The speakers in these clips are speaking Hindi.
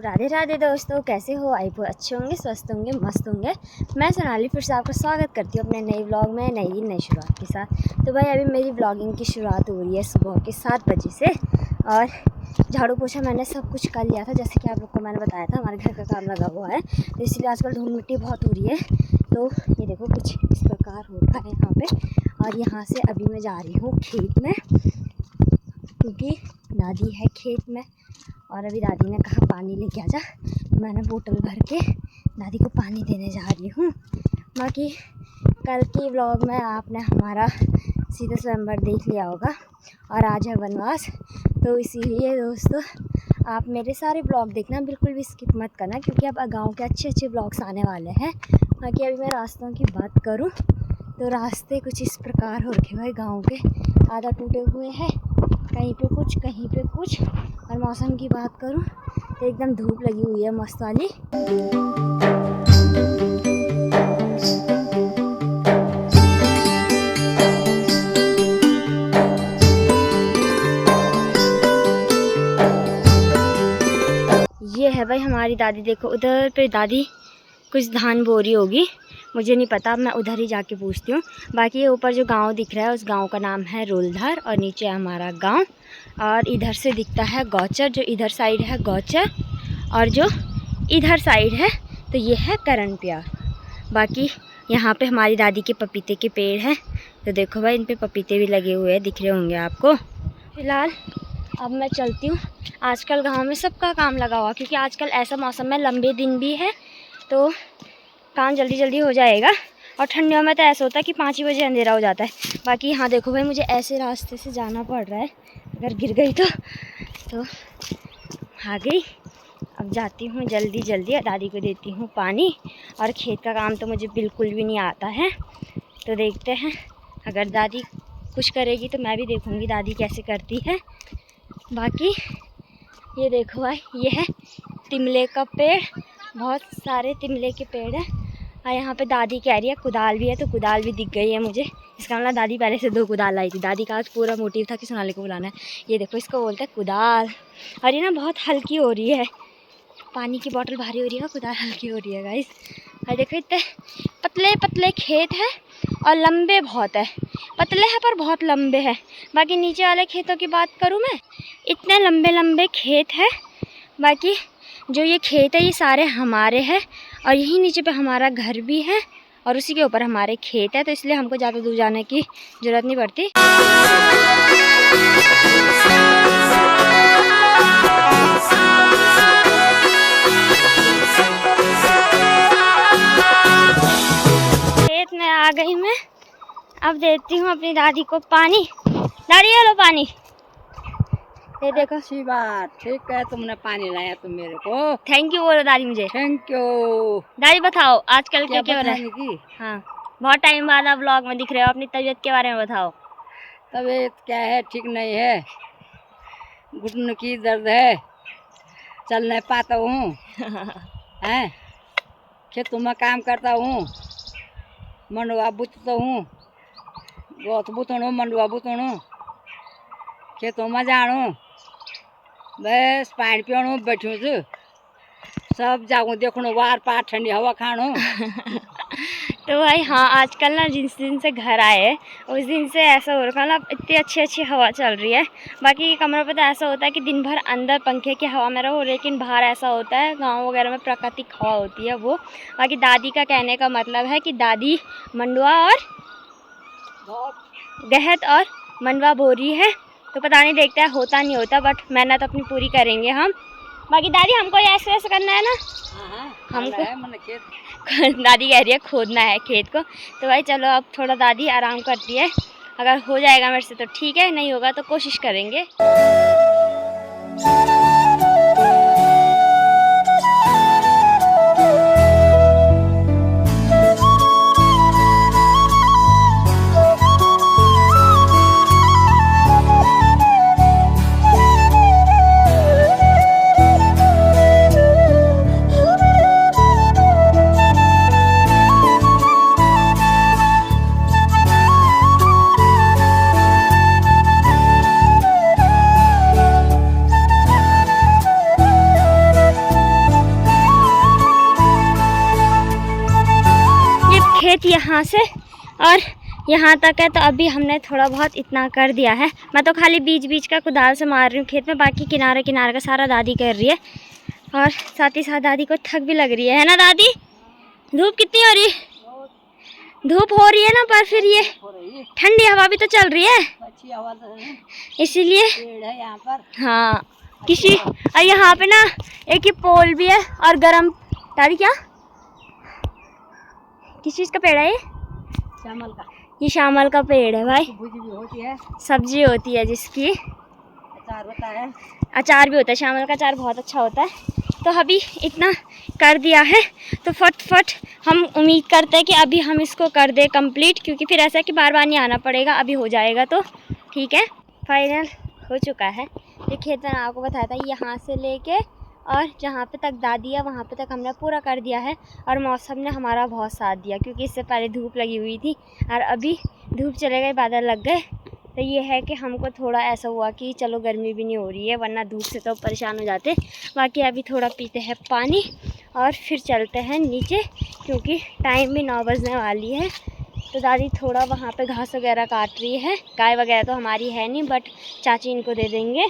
राधे राधे दोस्तों, कैसे हो? आई बहुत अच्छे होंगे, स्वस्थ होंगे, मस्त होंगे। मैं सोनाली फिर से आपका स्वागत करती हूँ अपने नए व्लॉग में, नई शुरुआत के साथ। तो भाई अभी मेरी व्लॉगिंग की शुरुआत हो रही है सुबह के 7 बजे से। और झाड़ू पोछा मैंने सब कुछ कर लिया था, जैसे कि आप लोग को मैंने बताया था हमारे घर का काम लगा हुआ है, तो इसलिए आजकल धूल मिट्टी बहुत हो रही है। तो ये देखो कुछ इस प्रकार होता है यहाँ पे। और यहाँ से अभी मैं जा रही हूँ खेत में, क्योंकि दादी है खेत में। और अभी दादी ने कहा पानी लेके आ जा, तो मैंने बोतल भर के दादी को पानी देने जा रही हूँ। बाकी कल की व्लॉग में आपने हमारा सीधा स्वयंवर देख लिया होगा, और आज है वनवास। तो इसीलिए दोस्तों आप मेरे सारे ब्लॉग देखना, बिल्कुल भी स्किप मत करना, क्योंकि अब गांव के अच्छे ब्लॉग्स आने वाले हैं। बाकी अभी मैं रास्तों की बात करूं तो रास्ते कुछ इस प्रकार हो रखे भाई गांव के, आधा टूटे हुए हैं, कहीं पे कुछ कहीं पे कुछ। और मौसम की बात करूं तो एकदम धूप लगी हुई है मस्त वाली। ये है भाई हमारी दादी, देखो उधर पे दादी कुछ धान बो रही होगी, मुझे नहीं पता, मैं उधर ही जाके पूछती हूँ। बाकी ये ऊपर जो गांव दिख रहा है उस गांव का नाम है रोलधार, और नीचे हमारा गांव। और इधर से दिखता है गौचर, जो इधर साइड है गौचर, और जो इधर साइड है तो ये है करण प्यार। बाकी यहाँ पे हमारी दादी के पपीते के पेड़ हैं, तो देखो भाई इन पे पपीते भी लगे हुए हैं, दिख रहे होंगे आपको। फिलहाल अब मैं चलती हूँ। आजकल गाँव में सबका काम लगा हुआ, क्योंकि आजकल ऐसा मौसम में लंबे दिन भी है, तो काम जल्दी हो जाएगा। और ठंडियों में तो ऐसा होता है कि 5 ही बजे अंधेरा हो जाता है। बाकी यहाँ देखो भाई मुझे ऐसे रास्ते से जाना पड़ रहा है, अगर गिर गई तो आ गई। अब जाती हूँ जल्दी दादी को देती हूँ पानी। और खेत का काम तो मुझे बिल्कुल भी नहीं आता है, तो देखते हैं अगर दादी कुछ करेगी तो मैं भी देखूँगी दादी कैसे करती है। बाकी ये देखो भाई, ये है तिमले का पेड़, बहुत सारे तिमले के पेड़ हैं। और यहाँ पे दादी कह रही है कुदाल भी है, तो कुदाल भी दिख गई है मुझे। इसका मतलब दादी पहले से 2 कुदाल लाई थी। दादी का आज पूरा मोटिव था कि सोनाली को बुलाना है। ये देखो इसको बोलते हैं कुदाल। और ये ना बहुत हल्की हो रही है, पानी की बोतल भारी हो रही है, कुदाल हल्की हो रही है गाइस। और देखो इतने पतले खेत हैं और लंबे बहुत है, पतले हैं पर बहुत लंबे हैं। बाकी नीचे वाले खेतों की बात करूँ मैं, इतने लंबे खेत हैं। बाकी जो ये खेत है ये सारे हमारे हैं, और यहीं नीचे पे हमारा घर भी है, और उसी के ऊपर हमारे खेत है, तो इसलिए हमको ज़्यादा दूर जाने की ज़रूरत नहीं पड़ती। खेत में आ गई मैं, अब देती हूँ अपनी दादी को पानी। दादी ये लो पानी। ये देखो। अच्छी बात, ठीक है तुमने पानी लाया तुम मेरे को। थैंक यू बोलो दादी मुझे। Thank you. दादी बताओ आजकल क्या हो रहा है? हाँ, बहुत टाइम बाद आप व्लॉग में दिख रहे हो, अपनी तबीयत के बारे में बताओ। तबीयत क्या है, ठीक नहीं है, घुटने की दर्द है, चल नहीं पाता हूँ हैं, खेतों में काम करता हूँ, मंडवा बुतता हूँ, गोत बुतणू मंडवा बुतणू, खेतों में जाणू, बस पानी पीणू, बैठूँ छू, सब जाऊँ देखूँ, वार पार ठंडी हवा खाणू। तो भाई हाँ, आजकल ना जिस दिन से घर आए उस दिन से ऐसा हो रखा ना, इतनी अच्छी हवा चल रही है। बाकी कमरों पे तो ऐसा होता है कि दिन भर अंदर पंखे की हवा में रहो, लेकिन बाहर ऐसा होता है गांव वगैरह में प्राकृतिक हवा होती है वो। बाकी दादी का कहने का मतलब है कि दादी मंडवा और गहत और मंडवा बो रही है, तो पता नहीं देखते हैं होता नहीं होता, बट मेहनत अपनी पूरी करेंगे हम। बाकी दादी हमको ऐसे करना है ना, हमको दादी कह रही है खोदना है खेत को। तो भाई चलो अब थोड़ा दादी आराम करती है, अगर हो जाएगा मेरे से तो ठीक है, नहीं होगा तो कोशिश करेंगे। थी यहाँ से और यहाँ तक है, तो अभी हमने थोड़ा बहुत इतना कर दिया है। मैं तो खाली बीच बीच का कुदाल से मार रही हूँ खेत में, बाकी किनारे किनारे का सारा दादी कर रही है। और साथ ही साथ दादी को थक भी लग रही है ना दादी? धूप कितनी हो रही है? धूप हो रही है ना, पर फिर ये ठंडी हवा भी तो चल रही है, अच्छी हवा तो है, इसीलिए। पेड़ है यहाँ पर। हाँ किसी, और यहाँ पे ना एक ही पोल भी है और गरम। दादी क्या किस चीज़ का पेड़ है ये? चावल का। ये शामल का पेड़ है भाई, भुजी भी होती है, सब्जी होती है जिसकी, अचार होता है। अचार भी होता है। शामल का अचार बहुत अच्छा होता है। तो अभी इतना कर दिया है तो फट हम उम्मीद करते हैं कि अभी हम इसको कर दें कंप्लीट, क्योंकि फिर ऐसा है कि बार बार नहीं आना पड़ेगा। अभी हो जाएगा तो ठीक है। फाइनल हो चुका है। ये खेत मैंने आपको बताया था, यहाँ से लेके और जहाँ पे तक दादी है वहाँ पे तक हमने पूरा कर दिया है। और मौसम ने हमारा बहुत साथ दिया, क्योंकि इससे पहले धूप लगी हुई थी और अभी धूप चले गए, बादल लग गए। तो ये है कि हमको थोड़ा ऐसा हुआ कि चलो गर्मी भी नहीं हो रही है, वरना धूप से तो परेशान हो जाते। बाकी अभी थोड़ा पीते हैं पानी और फिर चलते हैं नीचे, क्योंकि टाइम भी 9 बजने वाली है। तो दादी थोड़ा वहाँ पे घास वगैरह काट रही है। गाय वगैरह तो हमारी है नहीं, बट चाची इनको दे देंगे।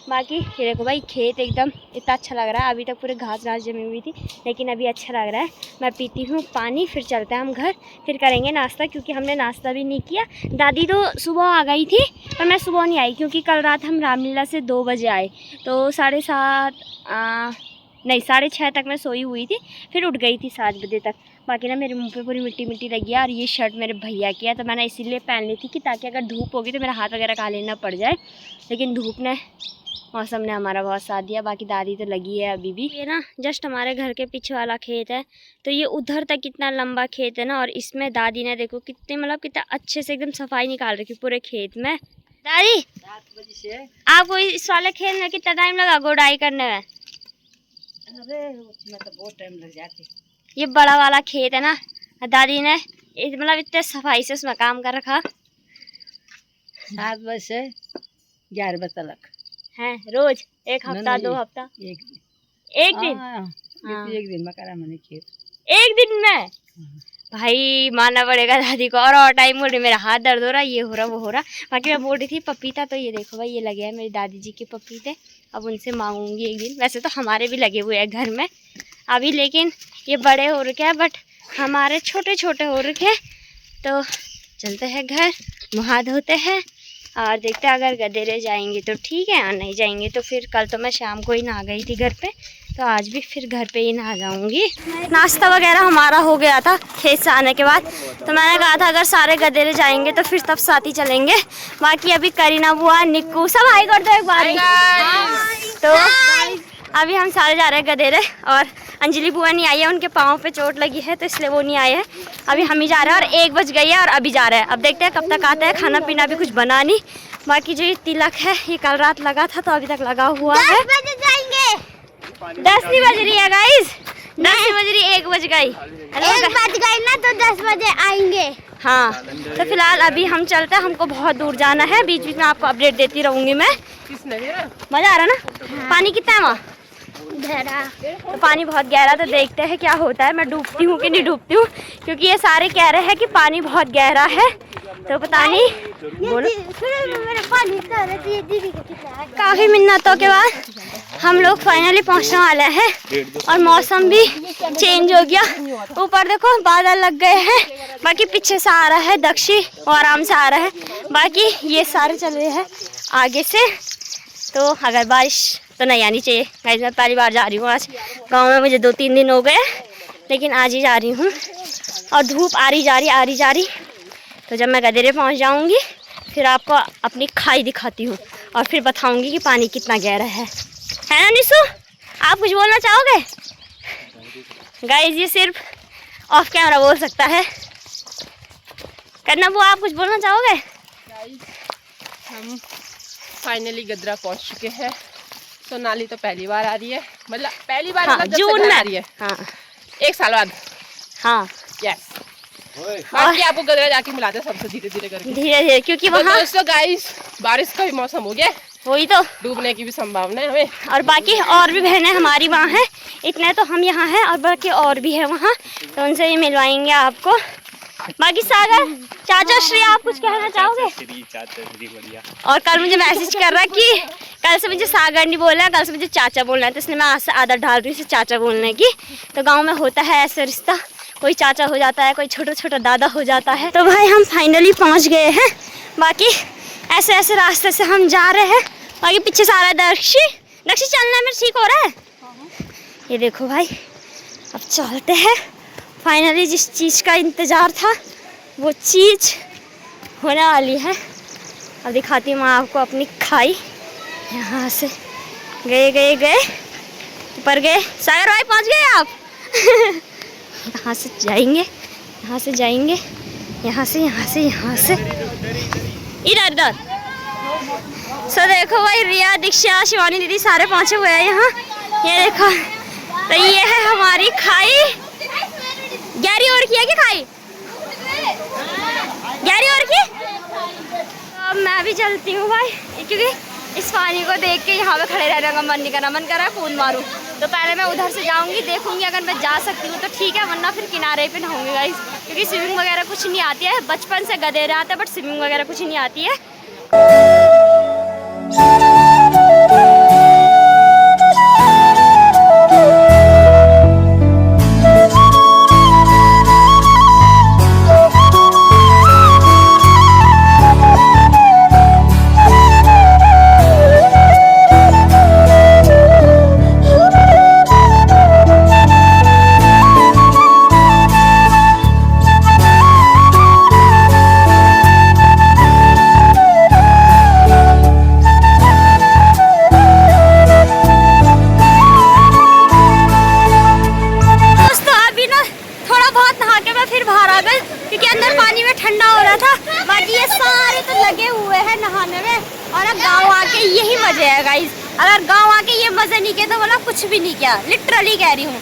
बाकी ये देखो भाई, खेत एकदम इतना अच्छा लग रहा है। अभी तक पूरे घास जमी हुई थी, लेकिन अभी अच्छा लग रहा है। मैं पीती हूँ पानी, फिर चलते हैं हम घर, फिर करेंगे नाश्ता, क्योंकि हमने नाश्ता भी नहीं किया। दादी तो सुबह आ गई थी, पर मैं सुबह नहीं आई, क्योंकि कल रात हम रामलीला से 2 बजे आए, तो 6:30 तक मैं सोई हुई थी, फिर उठ गई थी 7 बजे तक। बाकी ना मेरे मुंह पे पूरी मिट्टी मिट्टी लगी है, और ये शर्ट मेरे भैया की है, तो मैंने इसीलिए पहन ली थी कि ताकि अगर धूप होगी तो मेरा हाथ वगैरह काले ना पड़ जाए। लेकिन धूप ने, मौसम ने हमारा बहुत साथ दिया। बाकी दादी तो लगी है अभी भी। ये ना जस्ट हमारे घर के पीछे वाला खेत है, तो ये उधर तक कितना लंबा खेत है ना, और इसमें दादी ने देखो कितने, मतलब कितना अच्छे से एकदम सफाई निकाल रखी पूरे खेत में। दादी 7 बजे से आपको इस वाले खेत में कितना टाइम लगा गोडाई करने में? अरे उसमें तो बहुत टाइम लग जाती। ये बड़ा वाला खेत है ना, दादी ने मतलब इतने सफाई से उसमें काम कर रखा 7 बजे से 11 बजे तक है रोज। एक ना, हफ्ता ना, 2 हफ्ता एक दिन। एक दिन हाँ, हाँ। एक दिन में करा मैंने खेत। एक दिन में भाई मानना पड़ेगा दादी को। और टाइम बोल रही मेरा हाथ दर्द हो रहा, ये हो रहा वो हो रहा। बाकी मैं बोल रही थी पपीता, तो ये देखो भाई, ये लगे हैं मेरी दादी जी के पपीते। अब उनसे मांगूंगी एक दिन। वैसे तो हमारे भी लगे हुए हैं घर में अभी, लेकिन ये बड़े हो रखे हैं, बट हमारे छोटे छोटे हो रखे हैं। तो चलते हैं घर, मुँह धोते हैं और देखते हैं। अगर गदेरे जाएंगे तो ठीक है, और नहीं जाएंगे तो फिर कल तो मैं शाम को ही नहा गई थी घर पे, तो आज भी फिर घर पे ही नहा जाऊंगी। नाश्ता वगैरह हमारा हो गया था खेत से आने के बाद, तो मैंने कहा था अगर सारे गदेरे जाएंगे तो फिर तब साथ ही चलेंगे। बाकी अभी करीना बुआ, निक्कू सब हाई कर दो एक बार। तो अभी हम सारे जा रहे हैं गदेरे, और अंजलि बुआ नहीं आई है, उनके पाँव पे चोट लगी है, तो इसलिए वो नहीं आए हैं। अभी हम ही जा रहे हैं, और 1 बज गई है और अभी जा रहे हैं। अब देखते हैं कब तक आता है। खाना पीना भी कुछ बना नहीं। बाकी जो ये तिलक है ये कल रात लगा था, तो अभी तक लगा हुआ है। 10 बजे जाएंगे। 10 नहीं बज रही है गाइस, 10 नहीं बज रही, 1 बज गई। 1 बज गई ना, तो 10 बजे आएंगे। हाँ, तो फिलहाल अभी हम चलते हैं, हमको बहुत दूर जाना है। बीच बीच में आपको अपडेट देती रहूंगी मैं। मजा आ रहा ना? पानी कितना है वहाँ? गहरा। तो पानी बहुत गहरा, तो देखते हैं क्या होता है। मैं डूबती हूँ कि नहीं डूबती हूँ, क्योंकि ये सारे कह रहे हैं कि पानी बहुत गहरा है, तो पता नहीं। बोलो। काफ़ी मिन्नतों के बाद हम लोग फाइनली पहुँचने वाले हैं, और मौसम भी चेंज हो गया। ऊपर देखो बादल लग गए हैं, बाकी पीछे से आ रहा है दक्षिण, और आराम से आ रहा है। बाकी ये सारे चल रहे हैं आगे से, तो अगर बारिश तो नहीं आनी चाहिए। गाइस मैं पहली बार जा रही हूँ आज गांव में, मुझे 2-3 दिन हो गए, लेकिन आज ही जा रही हूँ। और धूप आ रही जा रही। तो जब मैं गदेरे पहुँच जाऊँगी फिर आपको अपनी खाई दिखाती हूँ, और फिर बताऊँगी कि पानी कितना गहरा है ना निशु? आप कुछ बोलना चाहोगे? गाइस ये सिर्फ ऑफ कैमरा बोल सकता है। करना वो, आप कुछ बोलना चाहोगे? हम फाइनली गदरा पहुंच चुके हैं। सोनाली तो पहली बार आ रही है, मतलब पहली बार, हाँ, मतलब जब जून से में आ रही है। हाँ 1 साल बाद। हाँ यस। बाकी आपको गदरा जाके मिलाते हैं सबसे धीरे धीरे करके, धीरे धीरे, क्योंकि तो वहाँ दोस्तों गाइस बारिश का भी मौसम हो गया, वही तो डूबने की भी संभावना है हमें। और बाकी और भी बहनें हमारी वहाँ हैं, इतने तो हम यहाँ हैं, और बाकी और भी है वहाँ, तो उनसे भी मिलवाएंगे आपको। बाकी सागर, चाचा श्री, आप कुछ कहना चाहोगे? चाचा श्री बढ़िया। और कल मुझे मैसेज कर रहा कि कल से मुझे सागर नहीं बोलना है, कल से मुझे चाचा बोलना है, तो इसलिए मैं आज से आदत डाल रही हूँ इसे चाचा बोलने की। तो गांव में होता है ऐसे रिश्ता, कोई चाचा हो जाता है, कोई छोटा छोटा दादा हो जाता है। तो भाई हम फाइनली पहुँच गए हैं। बाकी ऐसे ऐसे रास्ते से हम जा रहे हैं। बाकी पीछे सारा दक्षी चलना में ठीक हो रहा है। ये देखो भाई, अब चलते हैं। फाइनली जिस चीज़ का इंतज़ार था वो चीज़ होने वाली है। अब दिखाती हूँ मैं आपको अपनी खाई। यहाँ से गए ऊपर गए। सागर भाई पहुँच गए आप? यहाँ से जाएंगे, यहाँ से जाएंगे, यहाँ से इधर। सो देखो भाई, रिया, दीक्षा, शिवानी दीदी सारे पहुँचे हुए हैं यहाँ। ये देखो, तो ये है हमारी खाई। गहरी और की है क्या खाई? गहरी और की? अब मैं भी चलती हूँ भाई, क्योंकि इस पानी को देख के यहाँ पे खड़े रहने का मन नहीं कर रहा, मन कर रहा है कूद मारूँ। तो पहले मैं उधर से जाऊँगी, देखूँगी अगर मैं जा सकती हूँ तो ठीक है, वरना फिर किनारे पे नहाऊंगी गाइस, क्योंकि स्विमिंग वगैरह कुछ नहीं आती है। बचपन से गधे रहे आते हैं, बट स्विमिंग वगैरह कुछ नहीं आती है। क्योंकि अंदर पानी में ठंडा हो रहा था। बाकी ये सारे तो लगे हुए हैं नहाने में, और अब गाँव आके यही मजे है गाइस। अगर गाँव आके ये मजे नहीं किए तो मतलब कुछ भी नहीं किया, लिटरली कह रही हूँ।